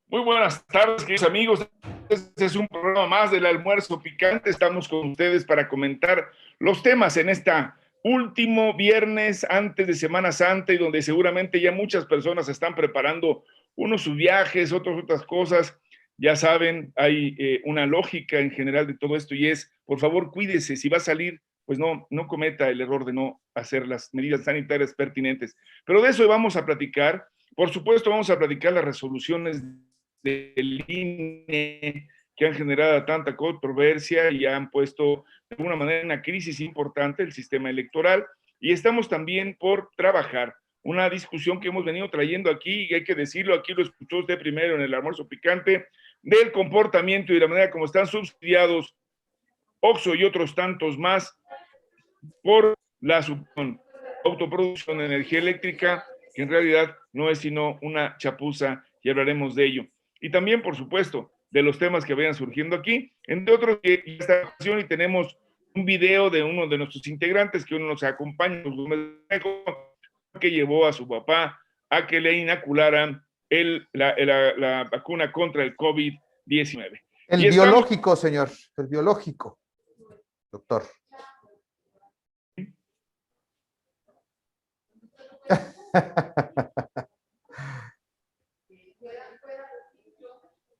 Muy buenas tardes, queridos amigos. Este es un programa más del Almuerzo Picante. Estamos con ustedes para comentar los temas en esta último viernes antes de Semana Santa y donde seguramente ya muchas personas están preparando unos sus viajes, otros otras cosas. Ya saben, hay una lógica en general de todo esto y es, por favor, cuídese. Si va a salir, pues no cometa el error de no hacer las medidas sanitarias pertinentes. Pero de eso vamos a platicar. Por supuesto, vamos a platicar las resoluciones del INE que han generado tanta controversia y han puesto de alguna manera en una crisis importante el sistema electoral. Y estamos también por trabajar una discusión que hemos venido trayendo aquí, y hay que decirlo, aquí lo escuchó usted primero en el Almuerzo Picante, del comportamiento y de la manera como están subsidiados OXXO y otros tantos más por la autoproducción de energía eléctrica, que en realidad no es sino una chapuza, y hablaremos de ello. Y también, por supuesto, de los temas que vayan surgiendo aquí, entre otros, que esta ocasión y tenemos un video de uno de nuestros integrantes que uno nos acompaña, que llevó a su papá a que le inocularan la vacuna contra el COVID-19. El biológico, señor, el biológico, doctor.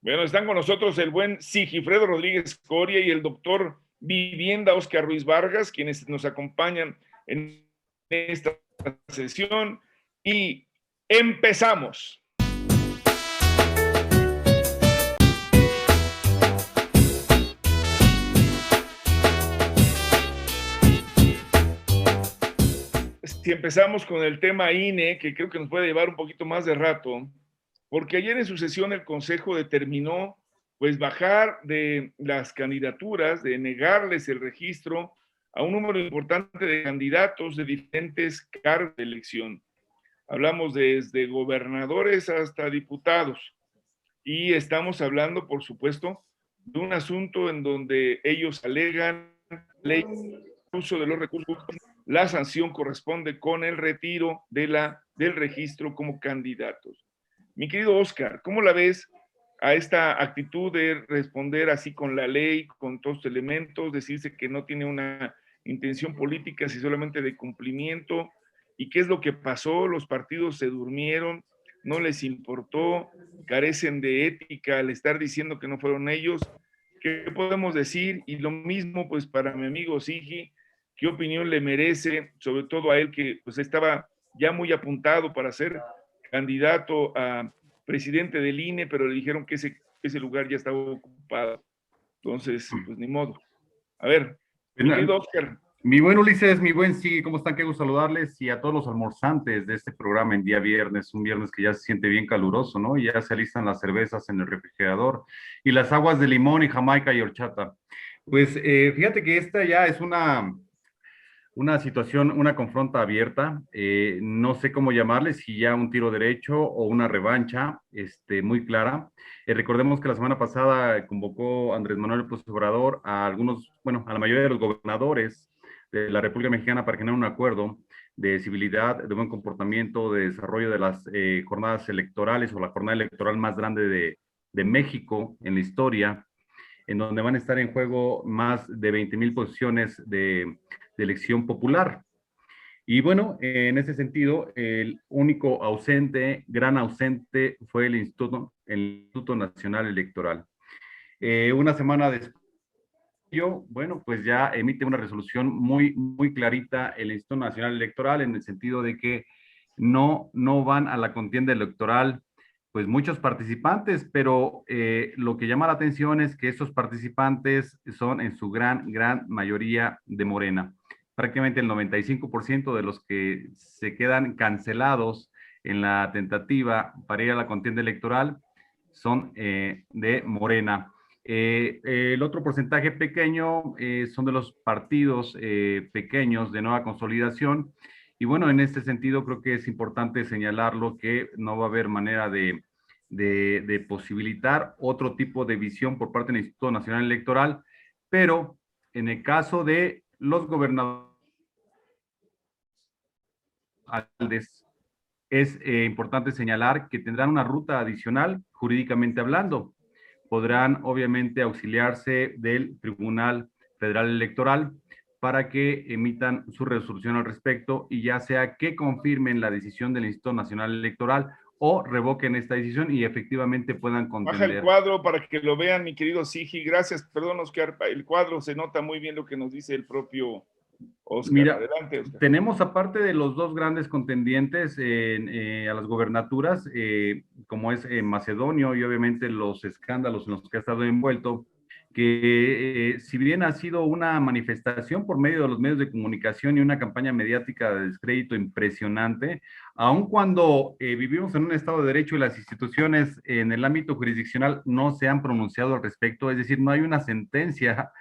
Bueno, están con nosotros el buen Sigifredo Rodríguez Coria y el doctor Vivienda Oscar Ruiz Vargas, quienes nos acompañan en esta sesión. Y empezamos. Si empezamos con el tema INE, que creo que nos puede llevar un poquito más de rato, porque ayer en su sesión el Consejo determinó pues bajar de las candidaturas, de negarles el registro a un número importante de candidatos de diferentes cargos de elección. Hablamos desde gobernadores hasta diputados. Y estamos hablando, por supuesto, de un asunto en donde ellos alegan ley de uso de los recursos. La sanción corresponde con el retiro del registro como candidatos. Mi querido Oscar, ¿cómo la ves a esta actitud de responder así con la ley, con todos los elementos, decirse que no tiene una intención política, sino solamente de cumplimiento? ¿Y qué es lo que pasó? Los partidos se durmieron, no les importó, carecen de ética al estar diciendo que no fueron ellos. ¿Qué podemos decir? Y lo mismo pues para mi amigo Sigi, ¿qué opinión le merece, sobre todo a él que pues estaba ya muy apuntado para ser candidato a presidente del INE, pero le dijeron que ese lugar ya estaba ocupado? Entonces, pues ni modo. A ver, mi querido Oscar. Mi buen Ulises, mi buen Sigui, ¿cómo están? Qué gusto saludarles, y a todos los almorzantes de este programa en día viernes, un viernes que ya se siente bien caluroso, ¿no? Ya se alistan las cervezas en el refrigerador y las aguas de limón y jamaica y horchata. Pues fíjate que esta ya es una situación, una confronta abierta, no sé cómo llamarle, si ya un tiro derecho o una revancha, muy clara. Recordemos que la semana pasada convocó Andrés Manuel López Obrador a algunos, bueno, a la mayoría de los gobernadores de la República Mexicana para generar un acuerdo de civilidad, de buen comportamiento, de desarrollo de las jornadas electorales, o la jornada electoral más grande de México en la historia, en donde van a estar en juego más de 20,000 posiciones de elección popular. Y bueno, en ese sentido, el único ausente, gran ausente, fue el Instituto Nacional Electoral. Una semana después, bueno, pues ya emite una resolución muy clarita el Instituto Nacional Electoral, en el sentido de que no van a la contienda electoral pues muchos participantes, pero lo que llama la atención es que estos participantes son en su gran mayoría de Morena. Prácticamente el 95% de los que se quedan cancelados en la tentativa para ir a la contienda electoral son de Morena. El otro porcentaje pequeño son de los partidos pequeños de nueva consolidación. Y bueno, en este sentido creo que es importante señalarlo, que no va a haber manera de posibilitar otro tipo de visión por parte del Instituto Nacional Electoral, pero en el caso de los gobernadores, es importante señalar que tendrán una ruta adicional jurídicamente hablando. Podrán obviamente auxiliarse del Tribunal Federal Electoral para que emitan su resolución al respecto y ya sea que confirmen la decisión del Instituto Nacional Electoral o revoquen esta decisión y efectivamente puedan Baja el contender. cuadro para que lo vean, mi querido Sigi. Gracias, perdón, Oscar. El cuadro se nota muy bien lo que nos dice el propio Oscar. Mira, Adelante, Oscar. tenemos aparte de los dos grandes contendientes a las gobernaturas, como es Macedonio y obviamente los escándalos en los que ha estado envuelto, que si bien ha sido una manifestación por medio de los medios de comunicación y una campaña mediática de descrédito impresionante, aun cuando vivimos en un Estado de Derecho y las instituciones en el ámbito jurisdiccional no se han pronunciado al respecto, es decir, no hay una sentencia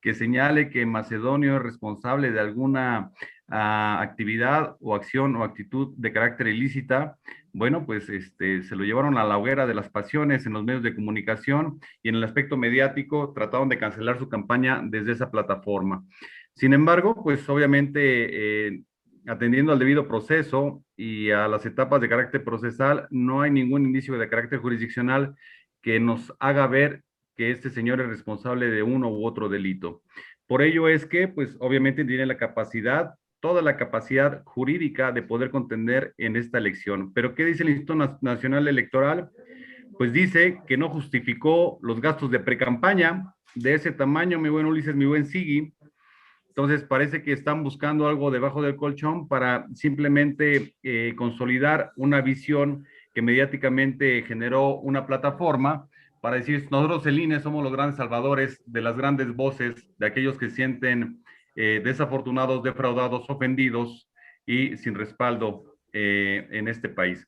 que señale que Macedonio es responsable de alguna actividad o acción o actitud de carácter ilícita, bueno, pues se lo llevaron a la hoguera de las pasiones en los medios de comunicación y en el aspecto mediático trataron de cancelar su campaña desde esa plataforma. Sin embargo, pues obviamente atendiendo al debido proceso y a las etapas de carácter procesal, no hay ningún indicio de carácter jurisdiccional que nos haga ver que este señor es responsable de uno u otro delito. Por ello es que, pues, obviamente tiene la capacidad, toda la capacidad jurídica de poder contender en esta elección. Pero, ¿qué dice el Instituto Nacional Electoral? Pues dice que no justificó los gastos de precampaña de ese tamaño, mi buen Ulises, mi buen Sigui. Entonces, parece que están buscando algo debajo del colchón para simplemente consolidar una visión que mediáticamente generó una plataforma para decir, nosotros el INE somos los grandes salvadores de las grandes voces, de aquellos que sienten desafortunados, defraudados, ofendidos y sin respaldo en este país.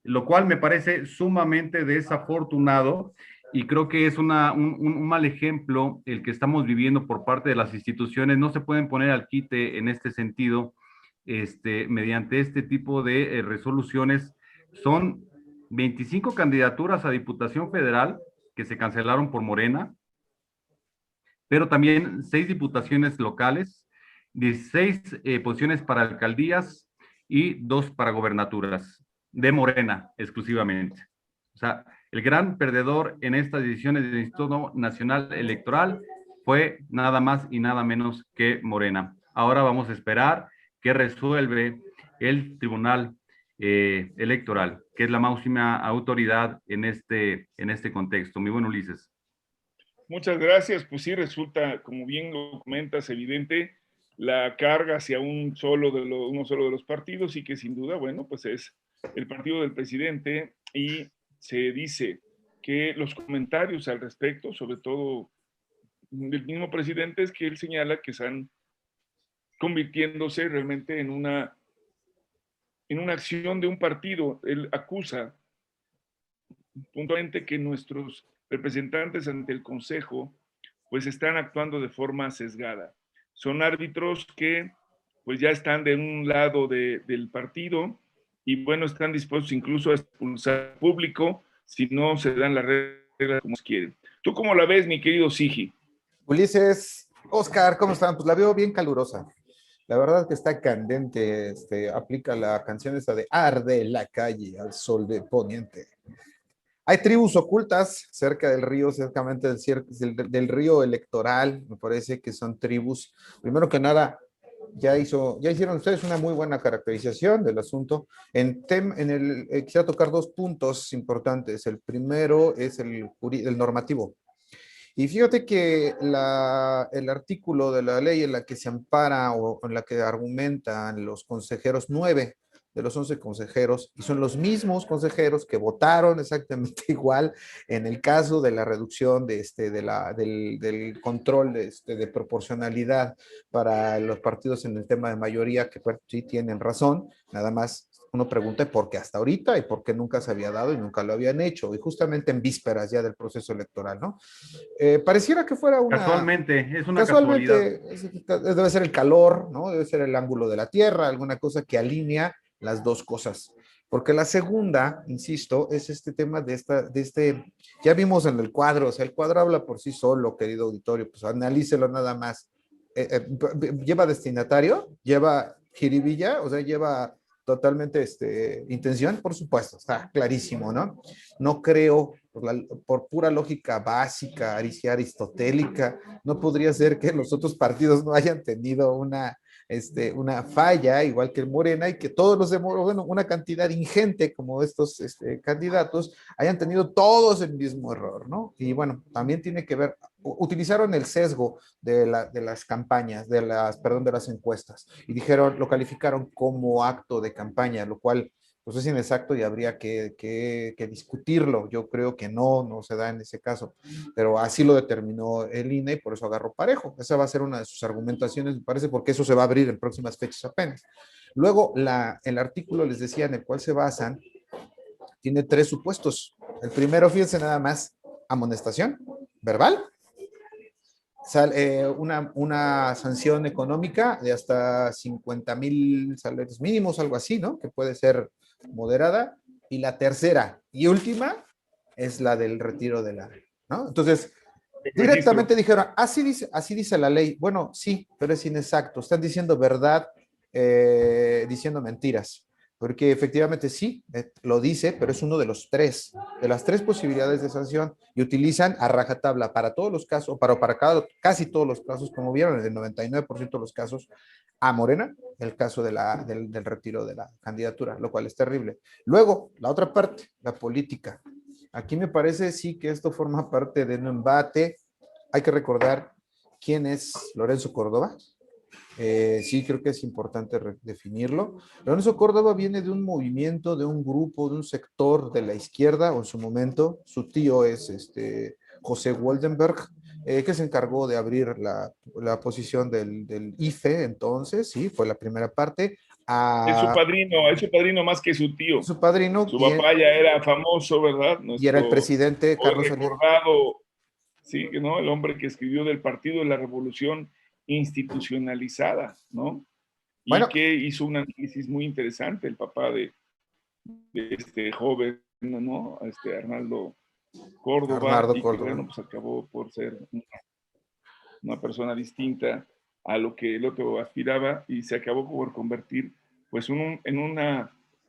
Lo cual me parece sumamente desafortunado y creo que es un mal ejemplo el que estamos viviendo por parte de las instituciones. No se pueden poner al quite en este sentido mediante este tipo de resoluciones. Son 25 candidaturas a Diputación Federal que se cancelaron por Morena, pero también 6 diputaciones locales, 16 posiciones para alcaldías y 2 para gobernaturas, de Morena exclusivamente. O sea, el gran perdedor en estas decisiones del Instituto Nacional Electoral fue nada más y nada menos que Morena. Ahora vamos a esperar qué resuelve el Tribunal Electoral, que es la máxima autoridad en este contexto. Mi buen Ulises. Muchas gracias. Pues sí, resulta, como bien lo comentas, evidente la carga hacia uno solo de los partidos y que sin duda, bueno, pues es el partido del presidente y se dice que los comentarios al respecto, sobre todo del mismo presidente, es que él señala que están convirtiéndose realmente en una acción de un partido. Él acusa puntualmente que nuestros representantes ante el Consejo pues están actuando de forma sesgada. Son árbitros que pues ya están de un lado del partido y bueno, están dispuestos incluso a expulsar al público si no se dan las reglas como quieren. ¿Tú cómo la ves, mi querido Sigi? Ulises, Oscar, ¿cómo están? Pues la veo bien calurosa. La verdad que está candente, aplica la canción esa de Arde la calle al sol de poniente. Hay tribus ocultas cerca del río, cercamente del río electoral, me parece que son tribus. Primero que nada, ya hicieron ustedes una muy buena caracterización del asunto. Quisiera tocar 2 puntos importantes. El primero es el normativo. Y fíjate que el artículo de la ley en la que se ampara o en la que argumentan los consejeros, 9 de los 11 consejeros, y son los mismos consejeros que votaron exactamente igual en el caso de la reducción del control de proporcionalidad para los partidos en el tema de mayoría, que pues, sí tienen razón, nada más uno pregunta por qué hasta ahorita y por qué nunca se había dado y nunca lo habían hecho, y justamente en vísperas ya del proceso electoral, ¿no? Pareciera que fuera una... Casualmente, es una casualidad. Debe ser el calor, ¿no? Debe ser el ángulo de la Tierra, alguna cosa que alinea las dos cosas. Porque la segunda, insisto, es este tema ya vimos en el cuadro, o sea, el cuadro habla por sí solo, querido auditorio, pues analícelo nada más. ¿Lleva destinatario? ¿Lleva jiribilla? O sea, lleva totalmente intención, por supuesto, está clarísimo, ¿no? No creo, por pura lógica básica, aristotélica, no podría ser que los otros partidos no hayan tenido una falla, igual que el Morena, y que todos los de Morena, bueno, una cantidad ingente como estos candidatos, hayan tenido todos el mismo error, ¿no? Y bueno, también tiene que ver, utilizaron el sesgo de las campañas, perdón, de las encuestas, y dijeron, lo calificaron como acto de campaña, lo cual pues es inexacto y habría que discutirlo. Yo creo que no se da en ese caso, pero así lo determinó el INE y por eso agarró parejo. Esa va a ser una de sus argumentaciones, me parece, porque eso se va a abrir en próximas fechas apenas. Luego, el artículo, les decía, en el cual se basan, tiene 3 supuestos. El primero, fíjense nada más, amonestación verbal, una sanción económica de hasta 50,000 salarios mínimos, algo así, ¿no? Que puede ser moderada. Y la tercera y última es la del retiro de la, ¿no? Entonces, directamente dijeron, así dice la ley. Bueno, sí, pero es inexacto. Están diciendo verdad, diciendo mentiras. Porque efectivamente sí, lo dice, pero es uno de las tres posibilidades de sanción, y utilizan a rajatabla para todos los casos, para casi todos los casos, como vieron, en el 99% de los casos, a Morena, el caso del retiro de la candidatura, lo cual es terrible. Luego, la otra parte, la política. Aquí me parece sí que esto forma parte de un embate. Hay que recordar quién es Lorenzo Córdoba. Sí, creo que es importante definirlo. Lorenzo Córdoba viene de un movimiento, de un grupo, de un sector de la izquierda, o en su momento, su tío es José Woldenberg, que se encargó de abrir la posición del IFE, entonces, sí, fue la primera parte. Es su padrino más que su tío. Su padrino. Su papá ya era famoso, ¿verdad? Y era el presidente Carlos recordado, sí, ¿no? El hombre que escribió del Partido de la Revolución Institucionalizada, ¿no? Bueno, y que hizo un análisis muy interesante, el papá de este joven, ¿no? Arnaldo Córdoba, y que, bueno, pues acabó por ser una persona distinta a lo que el otro aspiraba, y se acabó por convertir, pues,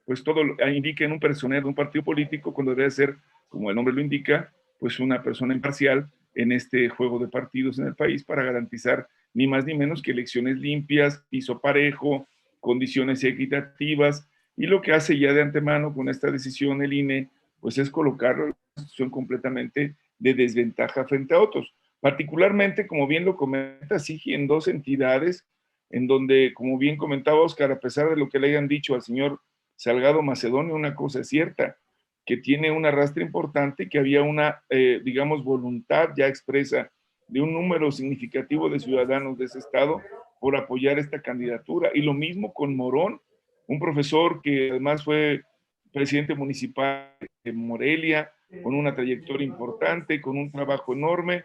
pues todo indica en un personero de un partido político, cuando debe ser, como el nombre lo indica, pues una persona imparcial en este juego de partidos en el país, para garantizar ni más ni menos que elecciones limpias, piso parejo, condiciones equitativas, y lo que hace ya de antemano con esta decisión el INE, pues es colocar la situación completamente de desventaja frente a otros. Particularmente, como bien lo comenta Sigi, en 2 entidades, en donde, como bien comentaba Oscar, a pesar de lo que le hayan dicho al señor Salgado Macedonio, una cosa es cierta, que tiene un arrastre importante, que había una, digamos, voluntad ya expresa de un número significativo de ciudadanos de ese estado por apoyar esta candidatura. Y lo mismo con Morón, un profesor que además fue presidente municipal de Morelia, con una trayectoria importante, con un trabajo enorme,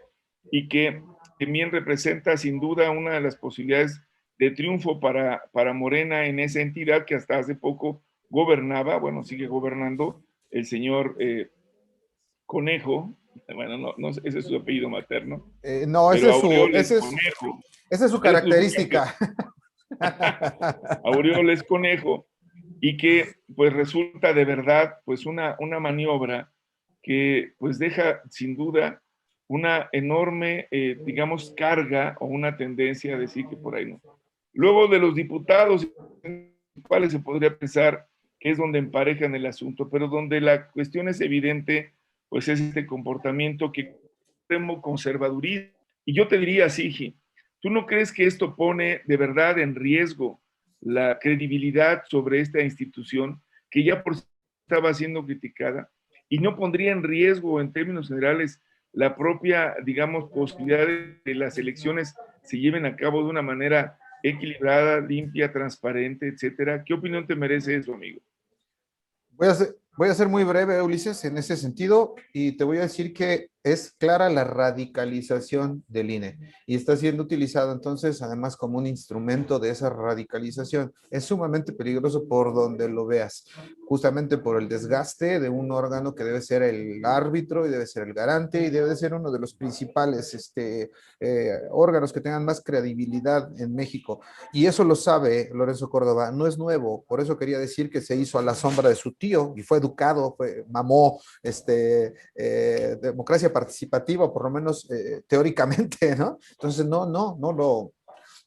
y que también representa sin duda una de las posibilidades de triunfo para Morena en esa entidad que hasta hace poco gobernaba, bueno, sigue gobernando el señor Conejo. Bueno, no, ese es su apellido materno. No, esa es su característica. Aureoles Conejo, y que pues resulta de verdad pues una maniobra que pues deja sin duda una enorme, digamos, carga, o una tendencia a decir que por ahí no. Luego de los diputados, cuales se podría pensar que es donde emparejan el asunto, pero donde la cuestión es evidente, pues es este comportamiento que extremo conservadurismo. Y yo te diría, Sigi, ¿tú no crees que esto pone de verdad en riesgo la credibilidad sobre esta institución, que ya por sí estaba siendo criticada, y no pondría en riesgo en términos generales la propia, digamos, posibilidad de que las elecciones se lleven a cabo de una manera equilibrada, limpia, transparente, etcétera? ¿Qué opinión te merece eso, amigo? Voy a ser muy breve, Ulises, en ese sentido, y te voy a decir que es clara la radicalización del INE y está siendo utilizado entonces además como un instrumento de esa radicalización. Es sumamente peligroso por donde lo veas, justamente por el desgaste de un órgano que debe ser el árbitro y debe ser el garante y debe ser uno de los principales órganos que tengan más credibilidad en México. Y eso lo sabe Lorenzo Córdoba, no es nuevo, por eso quería decir que se hizo a la sombra de su tío y fue educado, mamó democracia participativa, por lo menos teóricamente, ¿no? Entonces no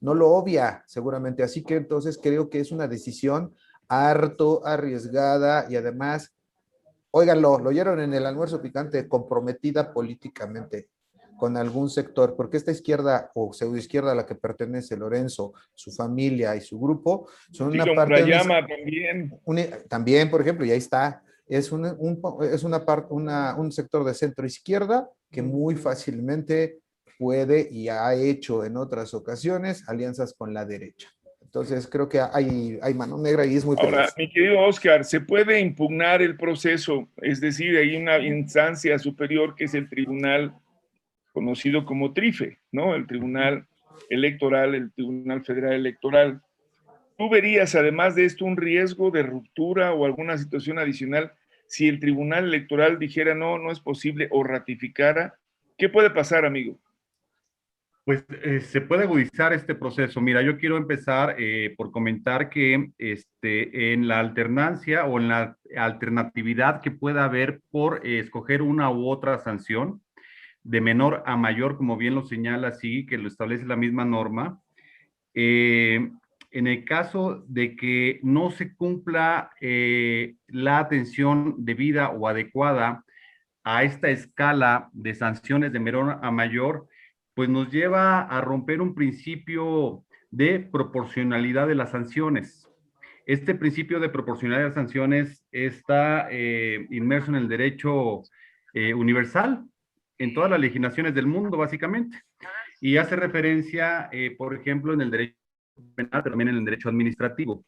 lo obvia seguramente, así que entonces creo que es una decisión harto arriesgada y además, óiganlo, lo oyeron en el almuerzo picante, comprometida políticamente con algún sector, porque esta izquierda o pseudoizquierda a la que pertenece Lorenzo, su familia y su grupo, son Sí, una con parte... Murayama también. También, por ejemplo, y ahí está, es un sector de centro izquierda que muy fácilmente puede y ha hecho en otras ocasiones alianzas con la derecha. Entonces creo que hay mano negra y es muy Ahora, peligroso. mi querido Oscar, ¿se puede impugnar el proceso? Es decir, hay una instancia superior que es el tribunal conocido como TRIFE, ¿no? El Tribunal Electoral, el Tribunal Federal Electoral. ¿Tú verías, además de esto, un riesgo de ruptura o alguna situación adicional si el Tribunal Electoral dijera no, no es posible o ratificara? ¿Qué puede pasar, amigo? Pues se puede agudizar este proceso. Mira, yo quiero empezar por comentar que en la alternancia o en la alternatividad que pueda haber por escoger una u otra sanción, de menor a mayor, como bien lo señala así, que lo establece la misma norma, en el caso de que no se cumpla la atención debida o adecuada a esta escala de sanciones de menor a mayor, pues nos lleva a romper un principio de proporcionalidad de las sanciones. Este principio de proporcionalidad de las sanciones está inmerso en el derecho universal, en todas las legislaciones del mundo, básicamente, y hace referencia, por ejemplo, en el derecho penal, pero también en el derecho administrativo.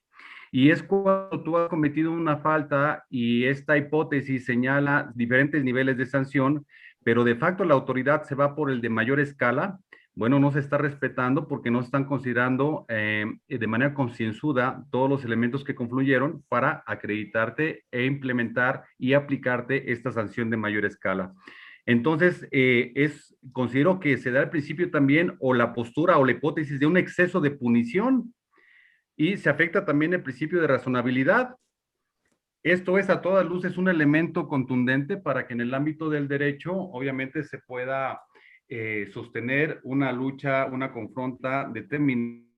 Y es cuando tú has cometido una falta y esta hipótesis señala diferentes niveles de sanción, pero de facto la autoridad se va por el de mayor escala. Bueno, no se está respetando porque no están considerando de manera concienzuda todos los elementos que confluyeron para acreditarte e implementar y aplicarte esta sanción de mayor escala. Entonces, considero que se da al principio también o la postura o la hipótesis de un exceso de punición y se afecta también el principio de razonabilidad. Esto es a todas luces un elemento contundente para que en el ámbito del derecho obviamente se pueda sostener una lucha, una confronta determinada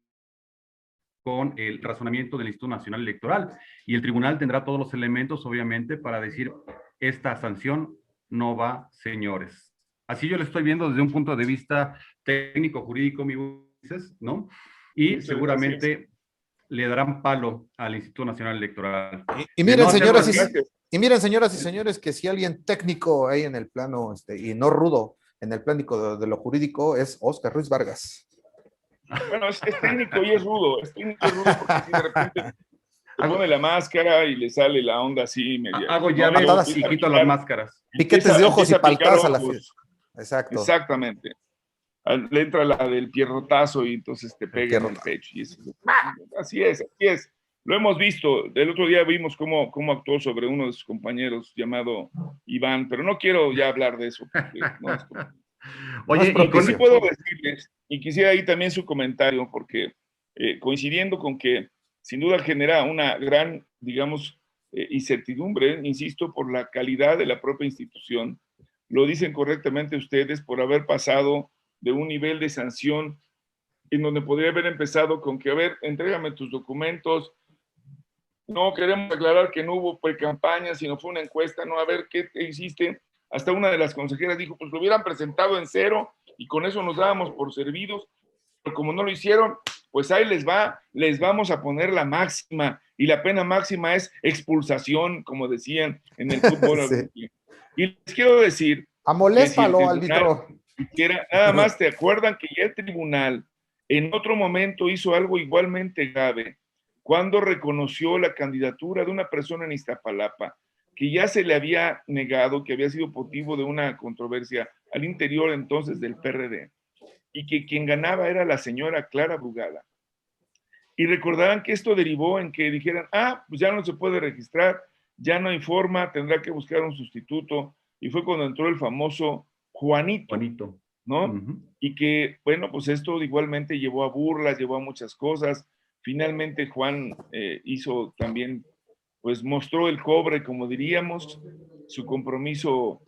con el razonamiento del Instituto Nacional Electoral y el tribunal tendrá todos los elementos obviamente para decir esta sanción no va, señores. Así yo lo estoy viendo desde un punto de vista técnico, jurídico, ¿no? Y seguramente le darán palo al Instituto Nacional Electoral. Y miren, señoras y señores, que si alguien técnico ahí en el plano, y no rudo, en el plano de lo jurídico, es Oscar Ruiz Vargas. Bueno, es técnico y es rudo porque si de repente se pone la máscara y le sale la onda así media. Hago llaves y quito las máscaras. Piquetes de ojos y palcadas a la fiesta. Exacto. Exactamente. Le entra la del pierrotazo y entonces te pega en el pecho. Y así es. Lo hemos visto. El otro día vimos cómo actuó sobre uno de sus compañeros llamado Iván, pero no quiero ya hablar de eso. No es como... Oye, y con sí puedo decirles, y quisiera ahí también su comentario, porque coincidiendo con que sin duda genera una gran, digamos, incertidumbre, insisto, por la calidad de la propia institución, lo dicen correctamente ustedes, por haber pasado de un nivel de sanción en donde podría haber empezado con que, a ver, entrégame tus documentos, no queremos aclarar que no hubo pre-campaña, sino fue una encuesta, no, a ver, ¿qué hiciste? Hasta una de las consejeras dijo, pues lo hubieran presentado en cero y con eso nos dábamos por servidos, pero como no lo hicieron, pues ahí les vamos a poner la máxima, y la pena máxima es expulsación, como decían en el fútbol. Sí. Y les quiero decir... Amoléstalo, árbitro. Nada más te acuerdan que ya el tribunal en otro momento hizo algo igualmente grave, cuando reconoció la candidatura de una persona en Iztapalapa, que ya se le había negado, que había sido motivo de una controversia al interior entonces del PRD, y que quien ganaba era la señora Clara Brugada. Y recordarán que esto derivó en que dijeran, pues ya no se puede registrar, ya no hay forma, tendrá que buscar un sustituto, y fue cuando entró el famoso Juanito, ¿no? Y que, bueno, pues esto igualmente llevó a burlas, llevó a muchas cosas. Finalmente Juan hizo también, pues mostró el cobre, como diríamos, su compromiso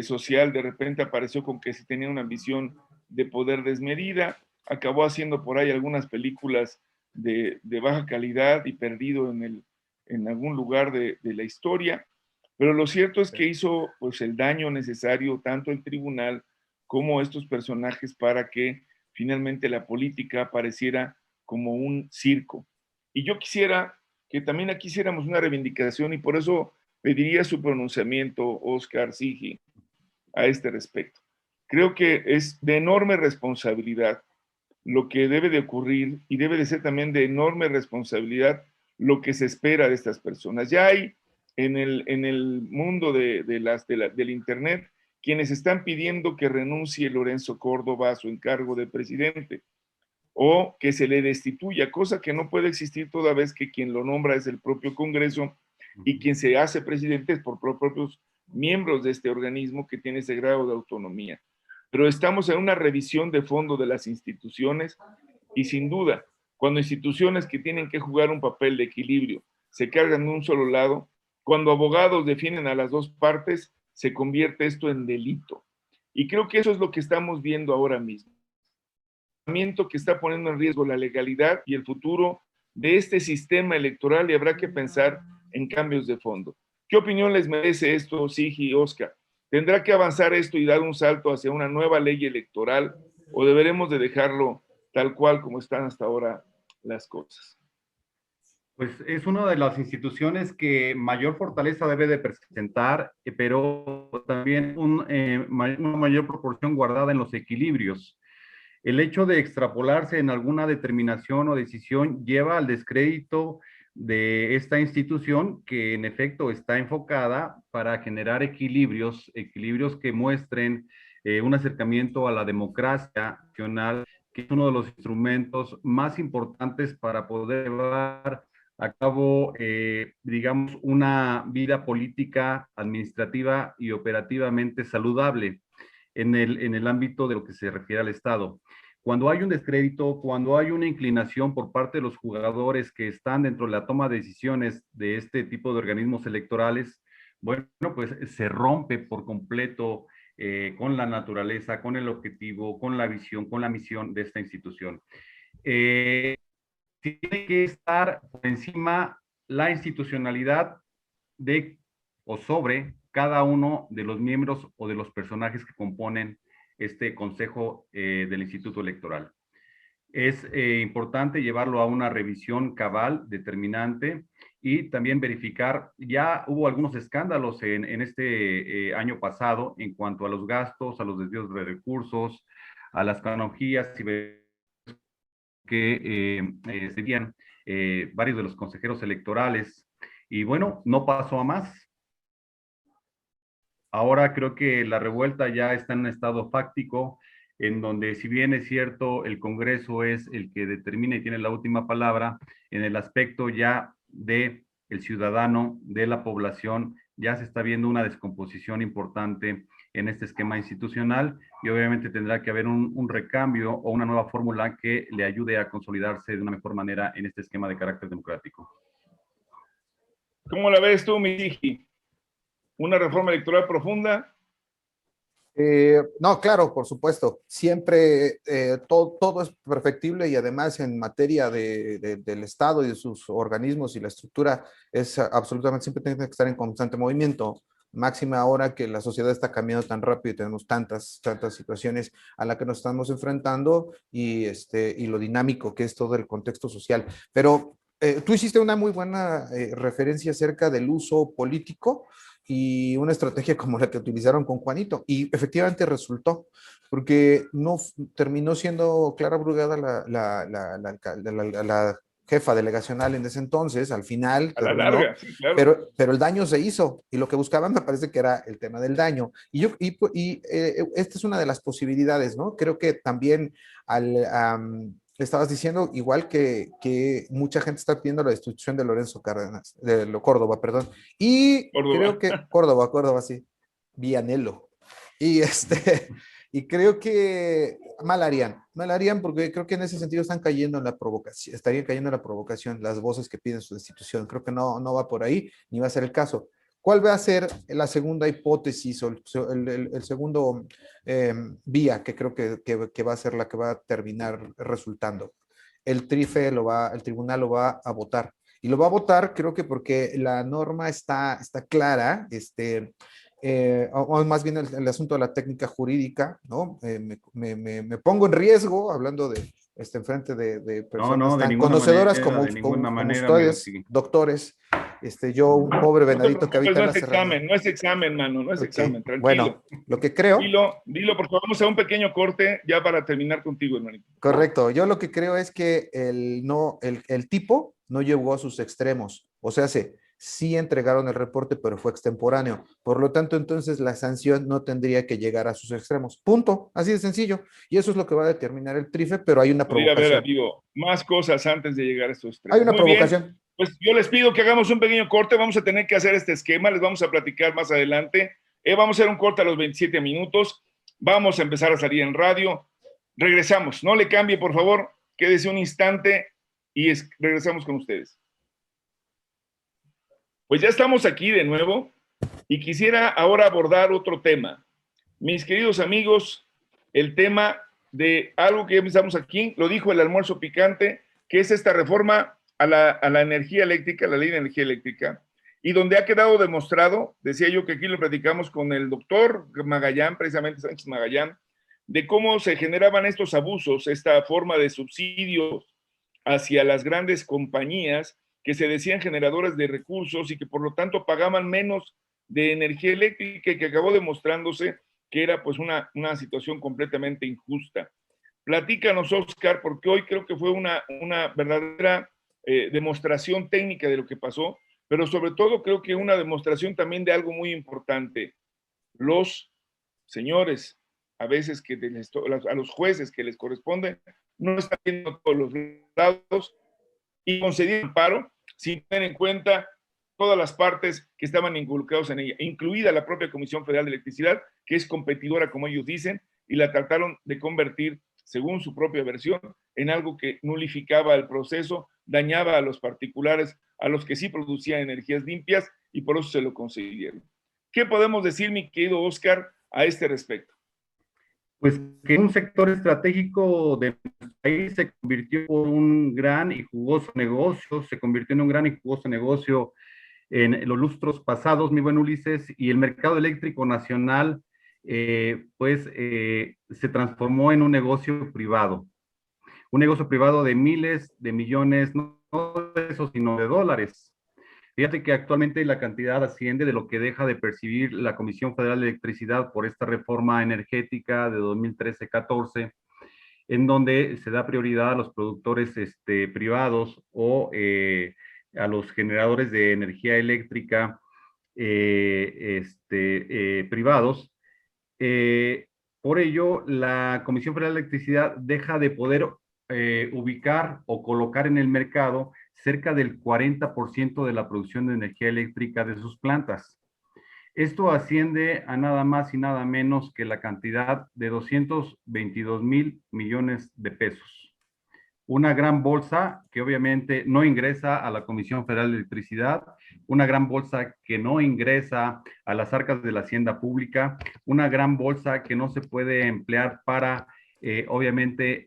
social de repente apareció con que se tenía una ambición de poder desmedida, acabó haciendo por ahí algunas películas de baja calidad y perdido en algún lugar de la historia, pero lo cierto es que hizo pues el daño necesario tanto el tribunal como estos personajes para que finalmente la política pareciera como un circo. Y yo quisiera que también aquí hiciéramos una reivindicación y por eso pediría su pronunciamiento, Oscar Sigi, a este respecto. Creo que es de enorme responsabilidad lo que debe de ocurrir y debe de ser también de enorme responsabilidad lo que se espera de estas personas. Ya hay en el mundo del Internet quienes están pidiendo que renuncie Lorenzo Córdoba a su encargo de presidente o que se le destituya, cosa que no puede existir toda vez que quien lo nombra es el propio Congreso y quien se hace presidente es por los propios miembros de este organismo que tiene ese grado de autonomía. Pero estamos en una revisión de fondo de las instituciones y sin duda, cuando instituciones que tienen que jugar un papel de equilibrio se cargan de un solo lado, cuando abogados defienden a las dos partes, se convierte esto en delito. Y creo que eso es lo que estamos viendo ahora mismo. Que está poniendo en riesgo la legalidad y el futuro de este sistema electoral y habrá que pensar en cambios de fondo. ¿Qué opinión les merece esto, Sigi y Oscar? ¿Tendrá que avanzar esto y dar un salto hacia una nueva ley electoral o deberemos de dejarlo tal cual como están hasta ahora las cosas? Pues es una de las instituciones que mayor fortaleza debe de presentar, pero también una mayor proporción guardada en los equilibrios. El hecho de extrapolarse en alguna determinación o decisión lleva al descrédito de esta institución que en efecto está enfocada para generar equilibrios que muestren un acercamiento a la democracia nacional, que es uno de los instrumentos más importantes para poder llevar a cabo, digamos, una vida política, administrativa y operativamente saludable en el ámbito de lo que se refiere al Estado. Cuando hay un descrédito, cuando hay una inclinación por parte de los jugadores que están dentro de la toma de decisiones de este tipo de organismos electorales, bueno, pues se rompe por completo con la naturaleza, con el objetivo, con la visión, con la misión de esta institución. Tiene que estar por encima la institucionalidad de o sobre cada uno de los miembros o de los personajes que componen este Consejo del Instituto Electoral. Es importante llevarlo a una revisión cabal, determinante, y también verificar, ya hubo algunos escándalos en este año pasado en cuanto a los gastos, a los desvíos de recursos, a las canonjías y que serían varios de los consejeros electorales. Y bueno, no pasó a más. Ahora creo que la revuelta ya está en un estado fáctico, en donde si bien es cierto, el Congreso es el que determina y tiene la última palabra, en el aspecto ya de el ciudadano, de la población, ya se está viendo una descomposición importante en este esquema institucional y obviamente tendrá que haber un recambio o una nueva fórmula que le ayude a consolidarse de una mejor manera en este esquema de carácter democrático. ¿Cómo la ves tú, Miji? ¿Una reforma electoral profunda? No, claro, por supuesto. Siempre todo es perfectible y además en materia del Estado y de sus organismos y la estructura es absolutamente, siempre tiene que estar en constante movimiento. Máxima ahora que la sociedad está cambiando tan rápido y tenemos tantas situaciones a las que nos estamos enfrentando y lo dinámico que es todo el contexto social. Pero tú hiciste una muy buena referencia acerca del uso político y una estrategia como la que utilizaron con Juanito, y efectivamente resultó, porque no terminó siendo Clara Brugada la jefa delegacional en ese entonces, al final A la terminó, larga, sí, claro. pero el daño se hizo y lo que buscaban me parece que era el tema del daño. Esta es una de las posibilidades, ¿no? Creo que también estabas diciendo, igual que mucha gente está pidiendo la destitución de Lorenzo Cárdenas, de Córdoba, perdón, y creo Córdoba. que Córdoba, sí, Vianelo. Y y creo que mal harían porque creo que en ese sentido están cayendo en la provocación, estarían cayendo en la provocación las voces que piden su destitución. Creo que no va por ahí, ni va a ser el caso. ¿Cuál va a ser la segunda hipótesis o el segundo vía que creo que va a ser la que va a terminar resultando? El tribunal lo va a votar. Y lo va a votar, creo que porque la norma está clara, o más bien el asunto de la técnica jurídica, ¿no? Me pongo en riesgo, hablando de enfrente de personas De tan ninguna conocedoras manera, de ninguna como manera, amigo, ustedes, sí. doctores, yo, un pobre No te venadito que preocupes, habita no en la es serranía. examen, no es examen, mano, no es Ok, examen, tranquilo. bueno, lo que creo, Dilo, porque vamos a un pequeño corte ya para terminar contigo, hermanito. correcto, yo lo que creo es que el tipo no llegó a sus extremos, o sea, sí entregaron el reporte, pero fue extemporáneo. Por lo tanto, entonces la sanción no tendría que llegar a sus extremos. Punto. Así de sencillo. Y eso es lo que va a determinar el TRIFE, pero hay una Podría haber, provocación. amigo, más cosas antes de llegar a estos Hay extremos. una Muy bien, provocación. pues yo les pido que hagamos un pequeño corte. Vamos a tener que hacer este esquema, les vamos a platicar más adelante. Vamos a hacer un corte a los 27 minutos. Vamos a empezar a salir en radio. Regresamos. No le cambie, por favor. Quédese un instante y regresamos con ustedes. Pues ya estamos aquí de nuevo y quisiera ahora abordar otro tema. Mis queridos amigos, el tema de algo que empezamos aquí, lo dijo el almuerzo picante, que es esta reforma a la energía eléctrica, la ley de energía eléctrica, y donde ha quedado demostrado, decía yo que aquí lo platicamos con el doctor Magallán, precisamente Sánchez Magallán, de cómo se generaban estos abusos, esta forma de subsidios hacia las grandes compañías que se decían generadoras de recursos y que por lo tanto pagaban menos de energía eléctrica y que acabó demostrándose que era pues una situación completamente injusta. Platícanos, Oscar, porque hoy creo que fue una verdadera demostración técnica de lo que pasó, pero sobre todo creo que una demostración también de algo muy importante. Los señores, a veces que a los jueces que les corresponde, no están viendo todos los lados y concedieron amparo sin tener en cuenta todas las partes que estaban involucradas en ella, incluida la propia Comisión Federal de Electricidad, que es competidora, como ellos dicen, y la trataron de convertir, según su propia versión, en algo que nulificaba el proceso, dañaba a los particulares, a los que sí producían energías limpias, y por eso se lo concedieron. ¿Qué podemos decir, mi querido Oscar, a este respecto? Pues que un sector estratégico de nuestro país se convirtió en un gran y jugoso negocio, en los lustros pasados, mi buen Ulises, y el mercado eléctrico nacional, se transformó en un negocio privado de miles de millones, no de esos, sino de dólares. Fíjate que actualmente la cantidad asciende de lo que deja de percibir la Comisión Federal de Electricidad por esta reforma energética de 2013-14, en donde se da prioridad a los productores privados o a los generadores de energía eléctrica privados. Por ello, la Comisión Federal de Electricidad deja de poder ubicar o colocar en el mercado cerca del 40% de la producción de energía eléctrica de sus plantas. Esto asciende a nada más y nada menos que la cantidad de 222,000 millones de pesos. Una gran bolsa que obviamente no ingresa a la Comisión Federal de Electricidad, una gran bolsa que no ingresa a las arcas de la hacienda pública, una gran bolsa que no se puede emplear para, obviamente,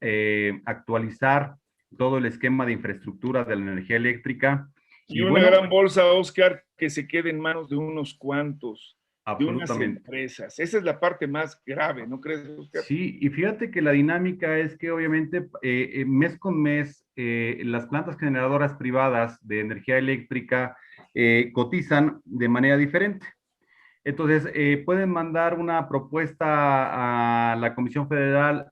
actualizar todo el esquema de infraestructura de la energía eléctrica. Y una gran bolsa, Oscar, que se quede en manos de unos cuantos, de unas empresas. Esa es la parte más grave, ¿no crees, Oscar? Sí, y fíjate que la dinámica es que obviamente mes con mes las plantas generadoras privadas de energía eléctrica cotizan de manera diferente. Entonces, pueden mandar una propuesta a la Comisión Federal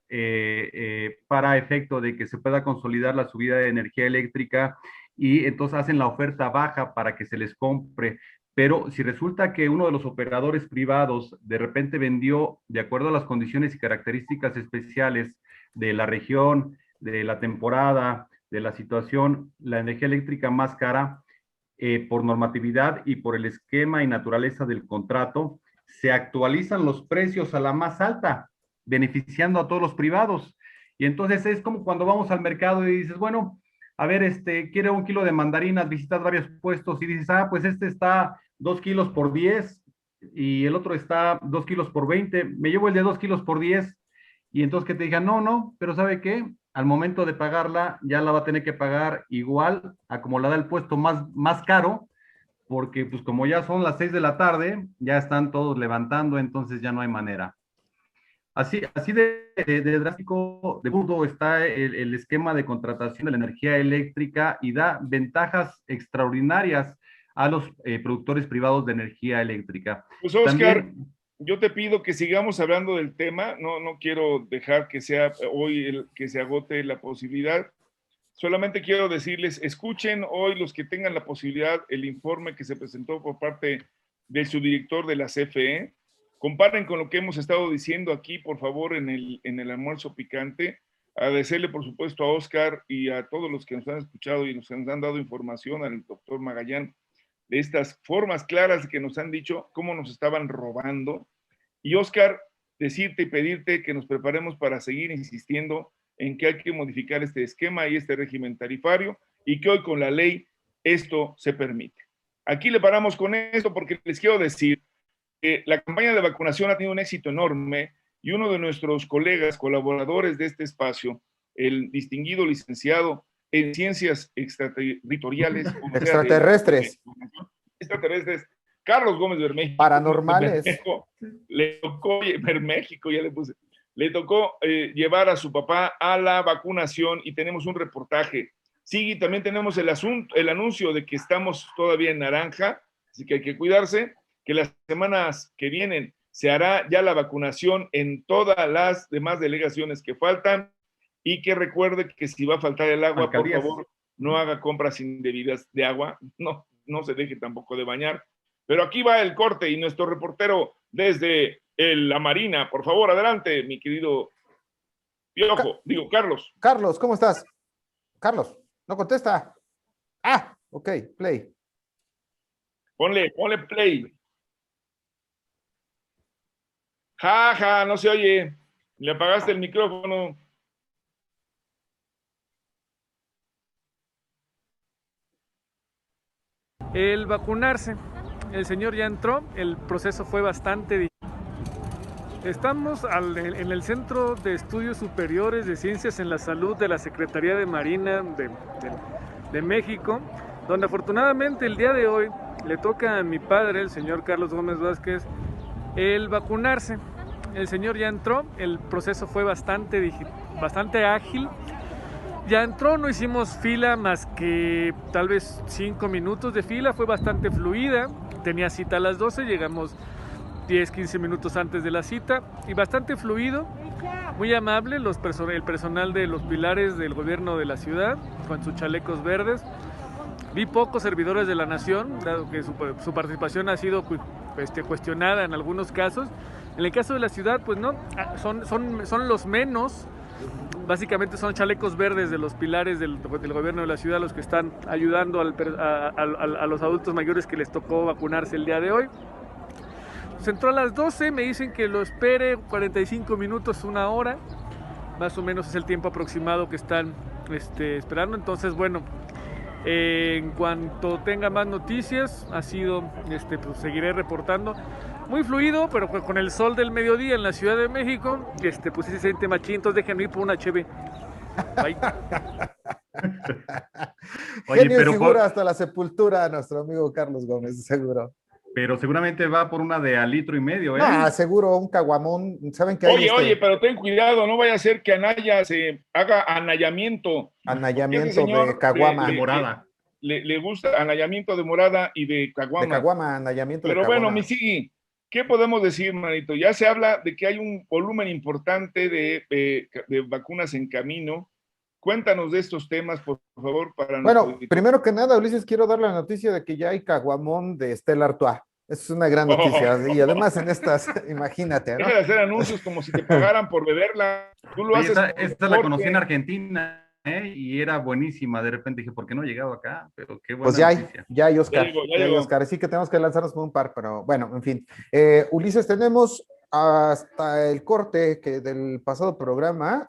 para efecto de que se pueda consolidar la subida de energía eléctrica y entonces hacen la oferta baja para que se les compre. Pero si resulta que uno de los operadores privados de repente vendió, de acuerdo a las condiciones y características especiales de la región, de la temporada, de la situación, la energía eléctrica más cara, por normatividad y por el esquema y naturaleza del contrato, se actualizan los precios a la más alta, beneficiando a todos los privados. Y entonces es como cuando vamos al mercado y dices, bueno, a ver, quiere 1 kilo de mandarinas, visitas varios puestos y dices, pues este está 2 kilos por 10 y el otro está 2 kilos por 20, me llevo el de 2 kilos por 10 y entonces que te digan, no, pero ¿sabe qué? Al momento de pagarla, ya la va a tener que pagar igual a como la da el puesto más caro, porque pues como ya son las 6 de la tarde, ya están todos levantando, entonces ya no hay manera. Así de drástico, de burdo está el esquema de contratación de la energía eléctrica y da ventajas extraordinarias a los productores privados de energía eléctrica. Pues Oscar, yo te pido que sigamos hablando del tema, no quiero dejar que sea hoy que se agote la posibilidad, solamente quiero decirles, escuchen hoy los que tengan la posibilidad el informe que se presentó por parte del subdirector de la CFE, comparen con lo que hemos estado diciendo aquí, por favor, en el almuerzo picante, agradecerle por supuesto a Oscar y a todos los que nos han escuchado y nos han dado información, al doctor Magallán, de estas formas claras que nos han dicho cómo nos estaban robando. Y Oscar, decirte y pedirte que nos preparemos para seguir insistiendo en que hay que modificar este esquema y este régimen tarifario y que hoy con la ley esto se permite. Aquí le paramos con esto porque les quiero decir que la campaña de vacunación ha tenido un éxito enorme y uno de nuestros colegas, colaboradores de este espacio, el distinguido licenciado en ciencias extraterritoriales. Extraterrestres. Extraterrestres. Carlos Gómez Bermejo. Paranormales. Le tocó, Berméxico, ya le puse. Le tocó llevar a su papá a la vacunación y tenemos un reportaje. Sí, también tenemos el anuncio de que estamos todavía en naranja, así que hay que cuidarse, que las semanas que vienen se hará ya la vacunación en todas las demás delegaciones que faltan. Y que recuerde que si va a faltar el agua, por favor, no haga compras indebidas de agua, no se deje tampoco de bañar. Pero aquí va el corte y nuestro reportero desde la Marina, por favor, adelante, mi querido Carlos. Carlos, ¿cómo estás? Carlos, no contesta. Ok, play. Ponle play. No se oye. Le apagaste el micrófono. El vacunarse, el señor ya entró, el proceso fue bastante difícil. Estamos en el Centro de Estudios Superiores de Ciencias en la Salud de la Secretaría de Marina de México, donde afortunadamente el día de hoy le toca a mi padre, el señor Carlos Gómez Vázquez, el vacunarse. El señor ya entró, el proceso fue bastante ágil. Ya entró, no hicimos fila más que tal vez 5 minutos de fila, fue bastante fluida, tenía cita a las 12, llegamos 10, 15 minutos antes de la cita y bastante fluido, muy amable, el personal de los pilares del gobierno de la ciudad con sus chalecos verdes. Vi pocos servidores de la nación, dado que su participación ha sido cuestionada en algunos casos. En el caso de la ciudad, pues no, son los menos. Básicamente son chalecos verdes de los pilares del gobierno de la ciudad los que están ayudando a los adultos mayores que les tocó vacunarse el día de hoy. Se entró a las 12, me dicen que lo espere 45 minutos, 1 hora, más o menos es el tiempo aproximado que están esperando. Entonces, bueno, en cuanto tenga más noticias, pues seguiré reportando. Muy fluido, pero con el sol del mediodía en la Ciudad de México, pues se siente machín, entonces déjenme ir por una cheve. Bye. Genio y figura hasta la sepultura, nuestro amigo Carlos Gómez, seguro. Pero seguramente va por una de 1,5 litros, seguro, un caguamón. ¿Saben qué? Oye, pero ten cuidado, no vaya a ser que Anaya se haga anayamiento. Anayamiento de caguama. De morada. Le gusta anayamiento de morada y de caguama. De caguama, anayamiento pero de caguama. Pero bueno, mi Sigui, ¿Qué podemos decir, manito? Ya se habla de que hay un volumen importante de vacunas en camino. Cuéntanos de estos temas, por favor, para nuestro Bueno, auditorio. primero que nada, Ulises, quiero dar la noticia de que ya hay caguamón de Stella Artois. Es una gran noticia. Y además en estas, imagínate, ¿no? Deja de hacer anuncios como si te pagaran por beberla. Tú lo Oye, haces por esta la conocí en deporte. Argentina, y era buenísima. De repente dije, ¿por qué no he llegado acá? Pero qué Pues buena noticia. ya hay Oscar, Ya ya hay llegó. Oscar. Así que tenemos que lanzarnos con un par, pero bueno, en fin. Ulises, tenemos hasta el corte que del pasado programa,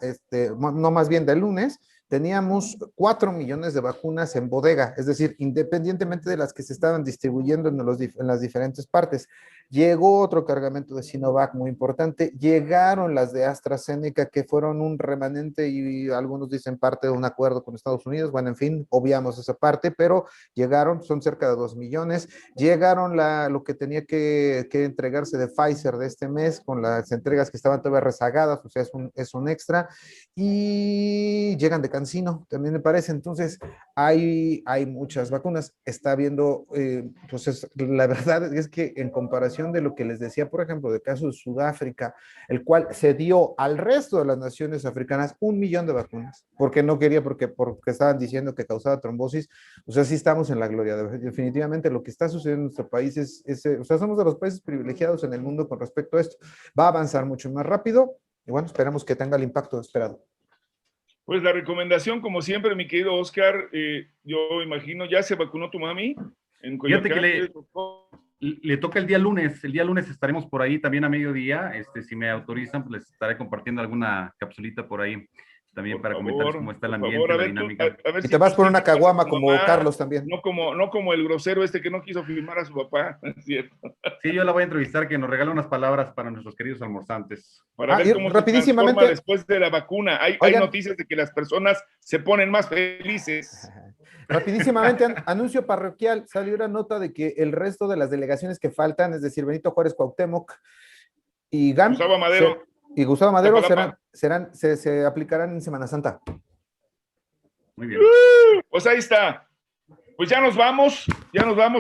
no más bien del lunes, teníamos 4 millones de vacunas en bodega, es decir, independientemente de las que se estaban distribuyendo en las diferentes partes. Llegó otro cargamento de Sinovac muy importante, llegaron las de AstraZeneca que fueron un remanente y algunos dicen parte de un acuerdo con Estados Unidos, bueno, en fin, obviamos esa parte, pero llegaron, son cerca de 2 millones, llegaron lo que tenía que entregarse de Pfizer de este mes con las entregas que estaban todavía rezagadas, o sea, es un extra, y llegan de CanSino, también me parece, entonces hay muchas vacunas, está viendo, pues la verdad es que en comparación de lo que les decía, por ejemplo, del caso de Sudáfrica, el cual se dio al resto de las naciones africanas 1 millón de vacunas, porque no quería, porque estaban diciendo que causaba trombosis, o sea, sí estamos en la gloria, definitivamente lo que está sucediendo en nuestro país o sea, somos de los países privilegiados en el mundo con respecto a esto, va a avanzar mucho más rápido, y bueno, esperamos que tenga el impacto esperado. Pues la recomendación, como siempre, mi querido Oscar, yo imagino, ¿ya se vacunó tu mami en Fíjate Coyoacán? que le toca el día lunes estaremos por ahí también a mediodía, si me autorizan, pues les estaré compartiendo alguna capsulita por ahí, también para comentarles cómo está el ambiente, la dinámica. A ver Y si te vas por una caguama tu como mamá, Carlos también. no como el grosero que no quiso filmar a su papá, ¿es cierto? Sí, yo la voy a entrevistar, que nos regala unas palabras para nuestros queridos almorzantes. Para ver cómo se transforma después de la vacuna. Hay noticias de que las personas se ponen más felices. Rapidísimamente, anuncio parroquial, salió una nota de que el resto de las delegaciones que faltan, es decir, Benito Juárez, Cuauhtémoc y GAM, Gustavo Madero, se aplicarán en Semana Santa. Muy bien. Pues ahí está. Pues ya nos vamos.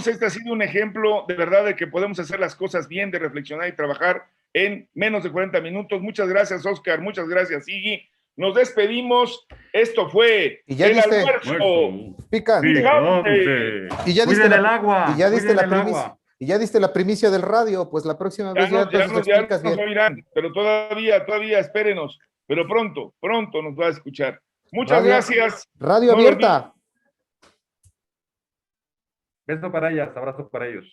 Este ha sido un ejemplo de verdad de que podemos hacer las cosas bien, de reflexionar y trabajar en menos de 40 minutos. Muchas gracias, Oscar. Muchas gracias, Iggy. Nos despedimos. Esto fue el almuerzo picante. Y ya diste el agua. Y ya diste la primicia. Y ya diste la primicia del radio, pues la próxima vez ya explicas bien. Oirán, pero todavía espérenos. Pero pronto nos va a escuchar. Muchas gracias. Radio abierta. Beso para ellas, abrazo para ellos.